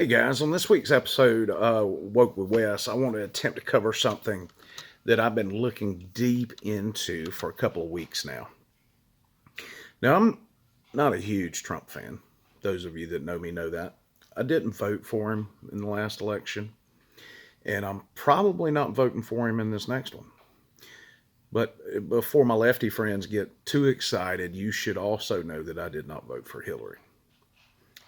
Hey guys, on this week's episode, Woke with Wes, I want to attempt to cover something that I've been looking deep into for a couple of weeks now. Now, I'm not a huge Trump fan. Those of you that know me know that. I didn't vote for him in the last election, and I'm probably not voting for him in this next one. But before my lefty friends get too excited, you should also know that I did not vote for Hillary.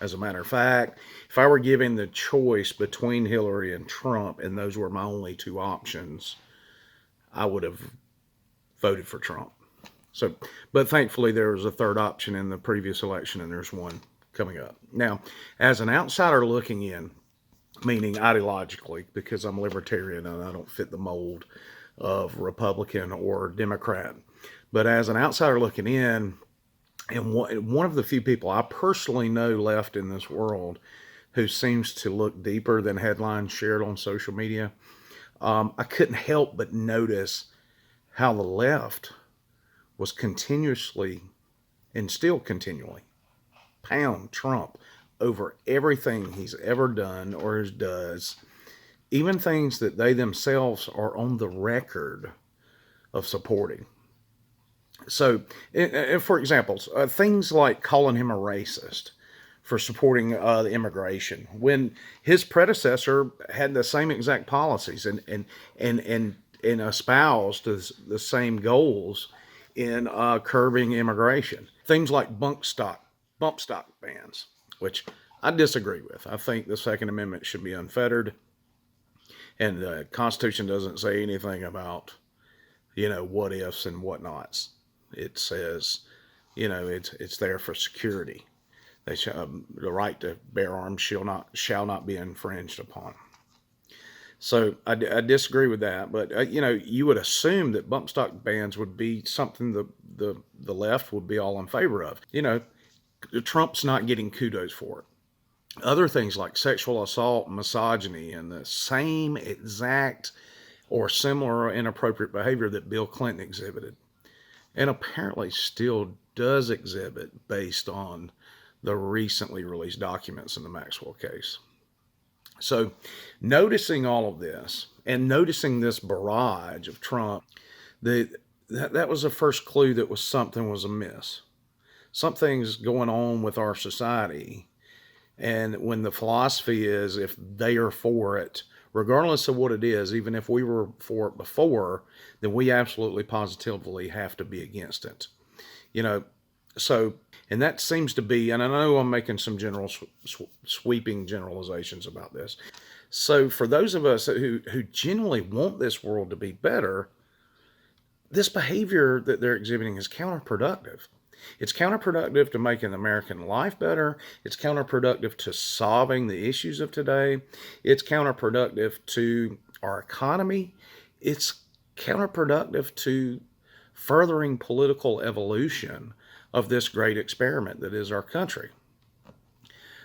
As a matter of fact, if I were given the choice between Hillary and Trump, and those were my only two options, I would have voted for Trump. But thankfully, there was a third option in the previous election, and there's one coming up. Now, as an outsider looking in, meaning ideologically, because I'm libertarian and I don't fit the mold of Republican or Democrat, but as an outsider looking in, and one of the few people I personally know left in this world who seems to look deeper than headlines shared on social media, I couldn't help but notice how the left was continuously and still continually pound Trump over everything he's ever done or does, even things that they themselves are on the record of supporting. So, for example, things like calling him a racist for supporting the immigration when his predecessor had the same exact policies and espoused the same goals in curbing immigration. Things like bump stock bans, which I disagree with. I think the Second Amendment should be unfettered, and the Constitution doesn't say anything about what ifs and whatnots. It says, it's there for security. The right to bear arms shall not be infringed upon. So I disagree with that, but you would assume that bump stock bans would be something the left would be all in favor of. Trump's not getting kudos for it. Other things like sexual assault, misogyny, and the same exact or similar inappropriate behavior that Bill Clinton exhibited, and apparently still does exhibit based on the recently released documents in the Maxwell case. So, noticing all of this and noticing this barrage of Trump, that was the first clue that something was amiss. Something's going on with our society. And when the philosophy is if they are for it, regardless of what it is, even if we were for it before, then we absolutely positively have to be against it. So, and that seems to be, and I know I'm making some general sweeping generalizations about this. So for those of us who genuinely want this world to be better, this behavior that they're exhibiting is counterproductive. It's counterproductive to making American life better. It's counterproductive to solving the issues of today. It's counterproductive to our economy. It's counterproductive to furthering political evolution of this great experiment that is our country.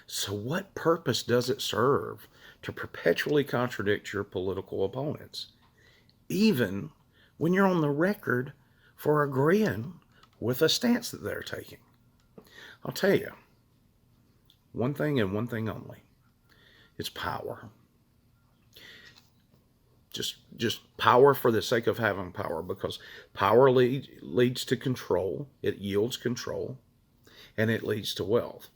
So what purpose does it serve to perpetually contradict your political opponents, even when you're on the record for agreeing with a stance that they're taking? I'll tell you, one thing and one thing only. It's power. Just power for the sake of having power, because power leads to control. It yields control, and it leads to wealth.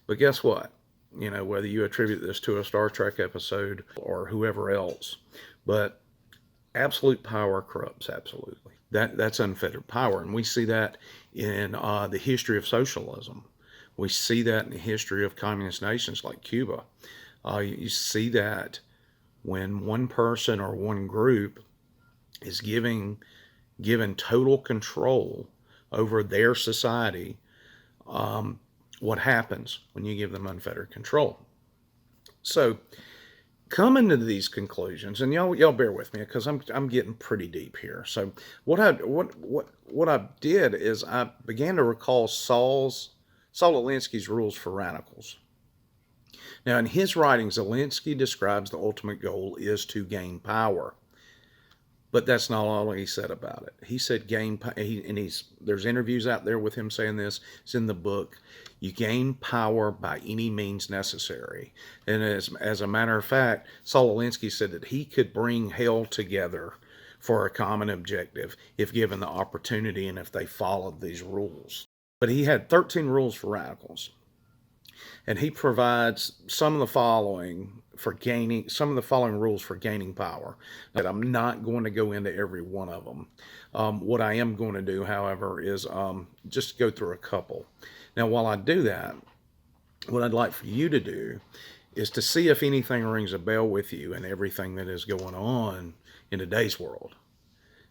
But guess what? Whether you attribute this to a Star Trek episode or whoever else, but absolute power corrupts absolutely. That's unfettered power, and we see that in the history of socialism. We see that in the history of communist nations like Cuba. You see that when one person or one group is given total control over their society, what happens when you give them unfettered control? So, coming to these conclusions, and y'all bear with me because I'm getting pretty deep here. So what I did is I began to recall Saul Alinky's rules for radicals. Now, in his writings, Alinky describes the ultimate goal is to gain power. But that's not all he said about it. He said there's interviews out there with him saying this. It's in the book. You gain power by any means necessary. And as a matter of fact, Saul Alinky said that he could bring hell together for a common objective if given the opportunity and if they followed these rules. But he had 13 rules for radicals. And he provides some of the following rules for gaining power. That I'm not going to go into every one of them. What I am going to do, however, is just go through a couple. Now, while I do that, what I'd like for you to do is to see if anything rings a bell with you and everything that is going on in today's world.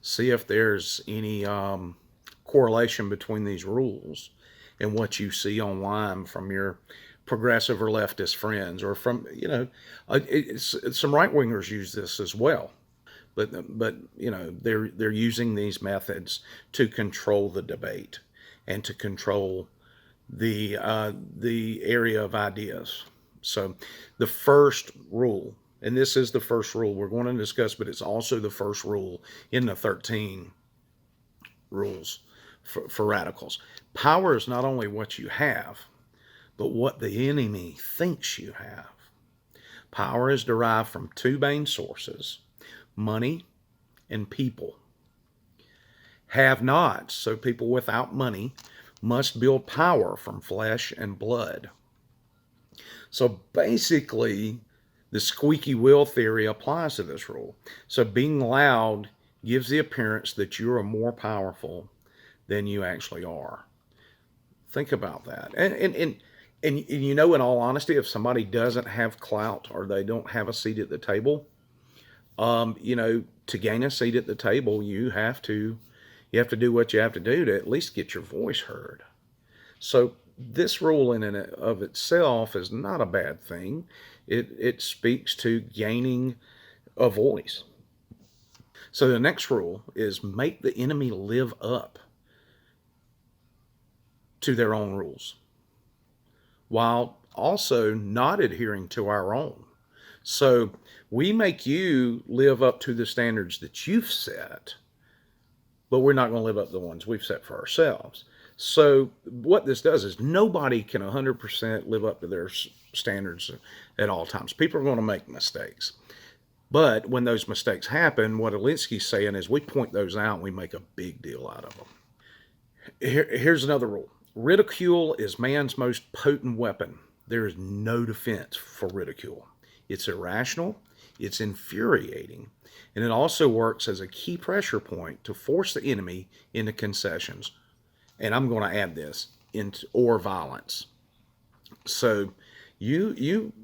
See if there's any correlation between these rules and what you see online from your progressive or leftist friends, or from, some right wingers use this as well. But they're using these methods to control the debate and to control the area of ideas. So the first rule, and this is the first rule we're going to discuss, but it's also the first rule in the 13 rules for radicals. Power is not only what you have, but what the enemy thinks you have. Power is derived from two main sources: money and people. Have-nots, so people without money, must build power from flesh and blood. So basically, the squeaky wheel theory applies to this rule. So being loud gives the appearance that you are more powerful than you actually are. Think about that. And in all honesty, if somebody doesn't have clout or they don't have a seat at the table, to gain a seat at the table, you have to do what you have to do to at least get your voice heard. So this rule in and of itself is not a bad thing. It speaks to gaining a voice. So the next rule is make the enemy live up to their own rules, while also not adhering to our own. So we make you live up to the standards that you've set, but we're not going to live up to the ones we've set for ourselves. So what this does is nobody can 100% live up to their standards at all times. People are going to make mistakes. But when those mistakes happen, what Alinky's saying is we point those out and we make a big deal out of them. Here's another rule. Ridicule is man's most potent weapon. There is no defense for ridicule. It's irrational, it's infuriating, and it also works as a key pressure point to force the enemy into concessions. And I'm going to add this, or violence. So you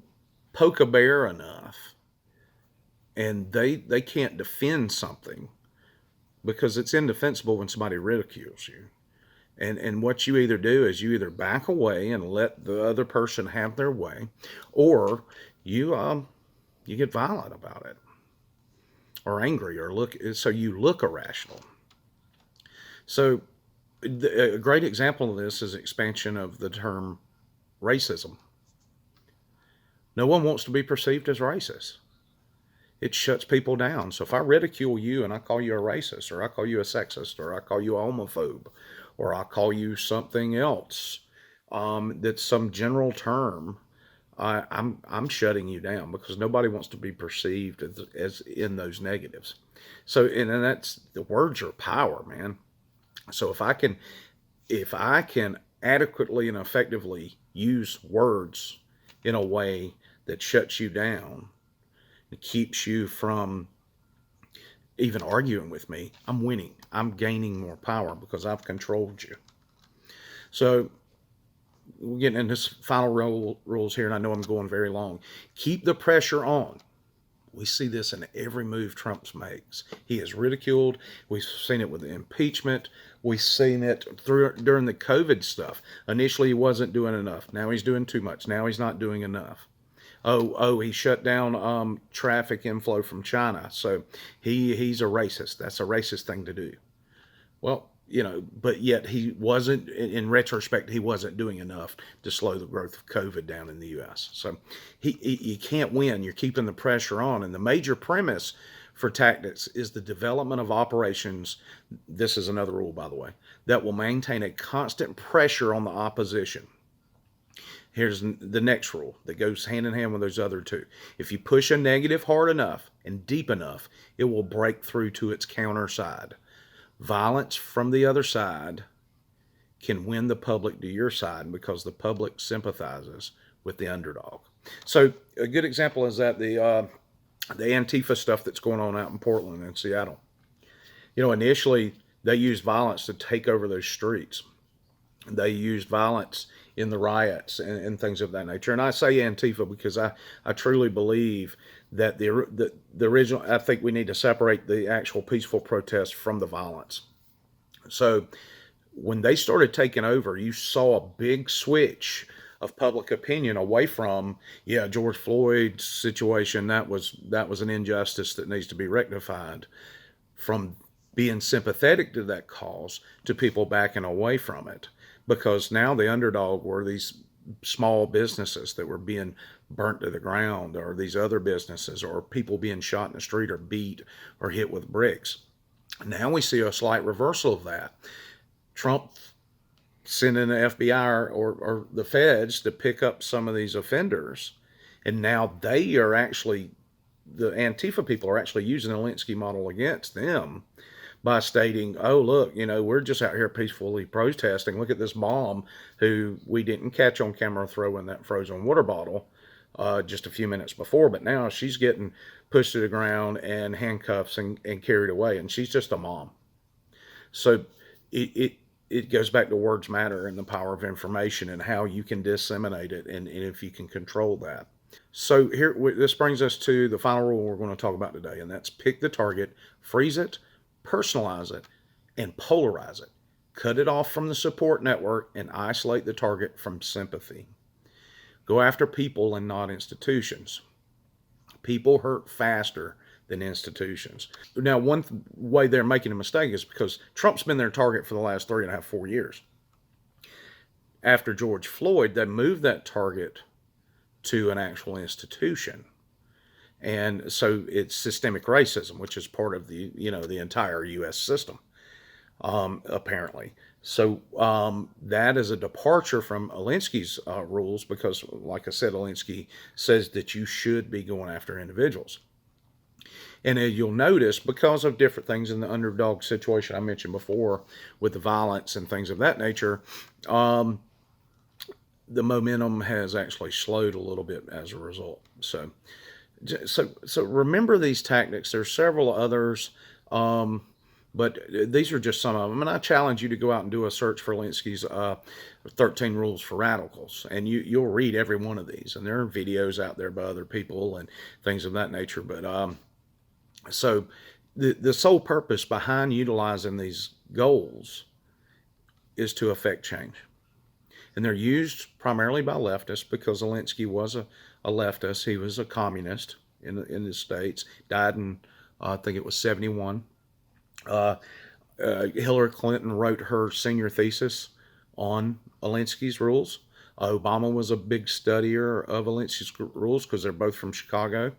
poke a bear enough and they can't defend something because it's indefensible when somebody ridicules you. And what you either do is you either back away and let the other person have their way, or you get violent about it, or angry, or you look irrational. So a great example of this is expansion of the term racism. No one wants to be perceived as racist. It shuts people down. So if I ridicule you and I call you a racist, or I call you a sexist, or I call you a homophobe, or I call you something else that's some general term, I'm shutting you down, because nobody wants to be perceived as in those negatives. So and that's, the words are power, man. So if I can adequately and effectively use words in a way that shuts you down and keeps you from even arguing with me, I'm winning. I'm gaining more power because I've controlled you. So we're getting into this final rules here, and I know I'm going very long. Keep the pressure on. We see this in every move Trump makes. He is ridiculed. We've seen it with the impeachment. We've seen it during the COVID stuff. Initially, he wasn't doing enough. Now he's doing too much. Now he's not doing enough. He shut down traffic inflow from China. So he's a racist. That's a racist thing to do. Well, but yet he wasn't, in retrospect, he wasn't doing enough to slow the growth of COVID down in the U.S. So you can't win. You're keeping the pressure on. And the major premise for tactics is the development of operations. This is another rule, by the way, that will maintain a constant pressure on the opposition. Here's the next rule that goes hand in hand with those other two. If you push a negative hard enough and deep enough, it will break through to its counter side. Violence from the other side can win the public to your side because the public sympathizes with the underdog. So a good example is that the Antifa stuff that's going on out in Portland and Seattle. Initially they used violence to take over those streets. They used violence in the riots and things of that nature. And I say Antifa because I truly believe that the original, I think we need to separate the actual peaceful protest from the violence. So when they started taking over, you saw a big switch of public opinion away from, George Floyd's situation, that was an injustice that needs to be rectified, from being sympathetic to that cause to people backing away from it, because now the underdog were these small businesses that were being burnt to the ground, or these other businesses, or people being shot in the street or beat or hit with bricks. Now we see a slight reversal of that. Trump sending the FBI or the feds to pick up some of these offenders. And now they are actually, the Antifa people are actually using the Alinky model against them by stating, oh, look, we're just out here peacefully protesting. Look at this mom who we didn't catch on camera throwing that frozen water bottle just a few minutes before, but now she's getting pushed to the ground and handcuffs and carried away, and she's just a mom. So it goes back to words matter and the power of information and how you can disseminate it and if you can control that. So here, this brings us to the final rule we're going to talk about today, and that's pick the target, freeze it, personalize it, and polarize it. Cut it off from the support network and isolate the target from sympathy. Go after people and not institutions. People hurt faster than institutions. Now, one way they're making a mistake is because Trump's been their target for the last 3.5, 4 years. After George Floyd, they moved that target to an actual institution. And so it's systemic racism, which is part of the entire U.S. system, apparently. So that is a departure from Alinky's rules, because, like I said, Alinky says that you should be going after individuals. And you'll notice, because of different things in the underdog situation I mentioned before with the violence and things of that nature, the momentum has actually slowed a little bit as a result. So remember these tactics. There's several others, but these are just some of them. And I challenge you to go out and do a search for Alinky's 13 Rules for Radicals, and you'll read every one of these. And there are videos out there by other people and things of that nature. But so the sole purpose behind utilizing these goals is to affect change. And they're used primarily by leftists, because Alinky was a leftist. He was a communist in the States, died in, I think it was 1971. Hillary Clinton wrote her senior thesis on Alinky's rules. Obama was a big studier of Alinky's rules, because they're both from Chicago,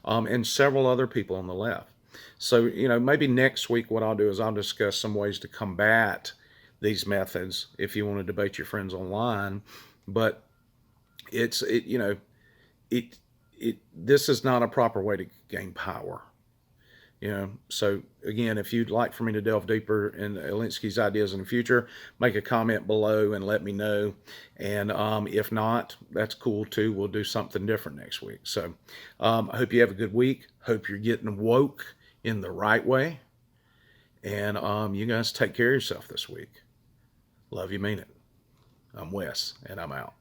and several other people on the left. So, maybe next week what I'll do is I'll discuss some ways to combat these methods if you want to debate your friends online. But this is not a proper way to gain power. So again, if you'd like for me to delve deeper in Alinky's ideas in the future, make a comment below and let me know. And if not, that's cool too. We'll do something different next week. So I hope you have a good week. Hope you're getting woke in the right way. And you guys take care of yourself this week. Love you, mean it. I'm Wes, and I'm out.